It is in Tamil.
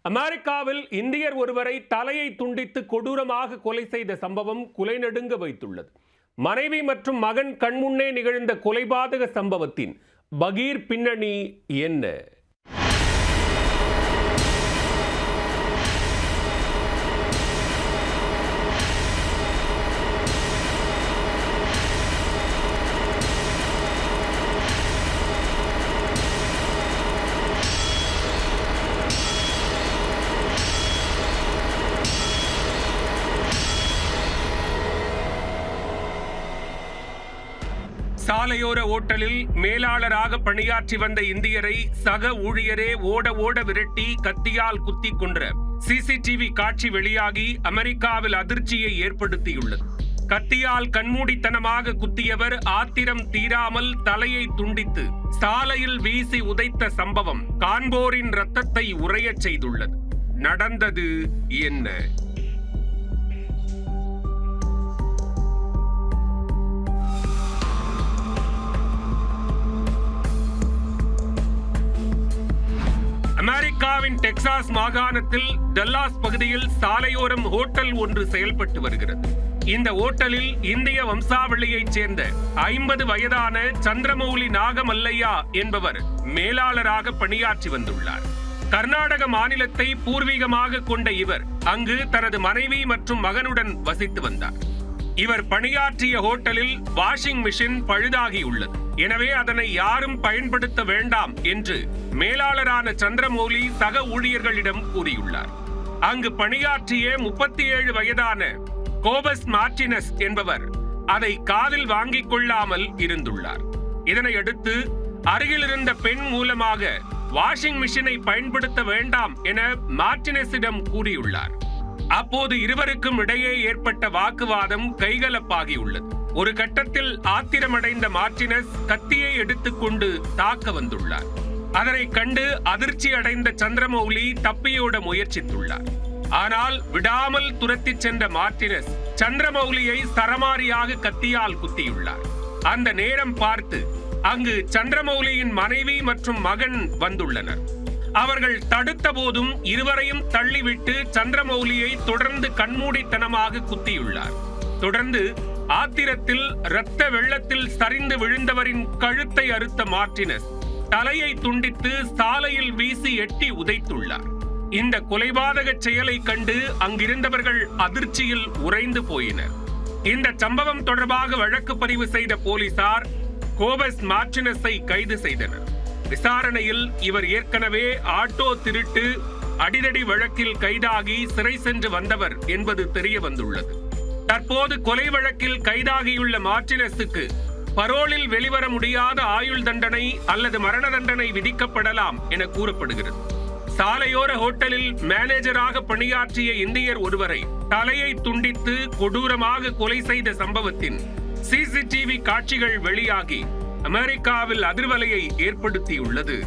அமெரிக்காவில் இந்தியர் ஒருவரை தலையை துண்டித்து கொடூரமாக கொலை செய்த சம்பவம் குலைநடுங்க வைத்துள்ளது. மனைவி மற்றும் மகன் கண்முன்னே நிகழ்ந்த கொலைபாதக சம்பவத்தின் பகீர் பின்னணி என்ன? சாலையோர ஓட்டலில் மேலாளராக பணியாற்றி வந்த இந்தியரை சக ஊழியரே ஓட ஓட விரட்டி கத்தியால் குத்தி கொன்ற சிசிடிவி காட்சி வெளியாகி அமெரிக்காவில் அதிர்ச்சியை ஏற்படுத்தியுள்ளது. கத்தியால் கண்மூடித்தனமாக குத்தியவர் ஆத்திரம் தீராமல் தலையை துண்டித்து சாலையில் வீசி உதைத்த சம்பவம் காண்போரின் இரத்தத்தை உறையச் செய்துள்ளது. நடந்தது என்ன? அமெரிக்காவின் டெக்சாஸ் மாகாணத்தில் டல்லாஸ் பகுதியில் சாலையோரம் ஹோட்டல் ஒன்று செயல்பட்டு வருகிறது. இந்த ஹோட்டலில் இந்திய வம்சாவளியைச் சேர்ந்த 50 வயதான சந்திரமௌலி நாகமல்லையா என்பவர் மேலாளராக பணியாற்றி வந்துள்ளார். கர்நாடக மாநிலத்தை பூர்வீகமாக கொண்ட இவர் அங்கு தனது மனைவி மற்றும் மகனுடன் வசித்து வந்தார். இவர் பணியாற்றிய ஹோட்டலில் வாஷிங் மிஷின் பழுதாகியுள்ளது. எனவே அதனை யாரும் பயன்படுத்த வேண்டாம் என்று மேலாளரான சந்திரமௌலி சக ஊழியர்களிடம் கூறியுள்ளார். அங்கு பணியாற்றிய 37 வயதான கோபஸ் மார்டினஸ் என்பவர் அதை காதில் வாங்கிக் கொள்ளாமல் இருந்துள்ளார். இதனையடுத்து அருகில் இருந்த பெண் மூலமாக வாஷிங் மிஷினை பயன்படுத்த வேண்டாம் என மார்டினஸிடம் கூறியுள்ளார். அப்போது இருவருக்கும் இடையே ஏற்பட்ட வாக்குவாதம் கைகலப்பாகியுள்ளது. ஒரு கட்டத்தில் ஆத்திரமடைந்த மார்டினஸ் கத்தியை எடுத்துக்கொண்டு தாக்க வந்துள்ளார். அதனை கண்டு அதிர்ச்சி அடைந்த சந்திரமௌலி தப்பியோட முயற்சித்துள்ளார். ஆனால் விடாமல் துரத்தி சென்ற மார்டினஸ் சந்திரமௌலியை சரமாரியாக கத்தியால் குத்தியுள்ளார். அந்த நேரம் பார்த்து அங்கு சந்திரமௌலியின் மனைவி மற்றும் மகன் வந்துள்ளனர். அவர்கள் தடுத்த போதும் இருவரையும் தள்ளிவிட்டு சந்திரமௌலியை தொடர்ந்து கண்மூடித்தனமாக குத்தியுள்ளார். தொடர்ந்து ஆத்திரத்தில் இரத்த வெள்ளத்தில் சரிந்து விழுந்தவரின் கழுத்தை அறுத்த மார்டினஸ் தலையை துண்டித்து சாலையில் வீசி எட்டி உதைத்துள்ளார். இந்த கொலைபாதக செயலை கண்டு அங்கிருந்தவர்கள் அதிர்ச்சியில் உறைந்து போயினர். இந்த சம்பவம் தொடர்பாக வழக்கு பதிவு செய்த போலீசார் கோபஸ் மார்டினஸை கைது செய்தனர். விசாரணையில் இவர் ஏற்கனவே ஆட்டோ திருட்டு அடிதடி வழக்கில் கைதாகி சிறை சென்று வந்தவர் என்பது தெரிய வந்துள்ளது. தற்போது கொலை வழக்கில் கைதாகியுள்ள மார்டினஸுக்கு பரோலில் வெளிவர முடியாத ஆயுள் தண்டனை அல்லது மரண தண்டனை விதிக்கப்படலாம் என கூறப்படுகிறது. சாலையோர ஹோட்டலில் மேனேஜராக பணியாற்றிய இந்தியர் ஒருவரை தலையை துண்டித்து கொடூரமாக கொலை செய்த சம்பவத்தின் சிசிடிவி காட்சிகள் வெளியாகி அமெரிக்காவில் அதிர்வலையை ஏற்படுத்தியுள்ளது.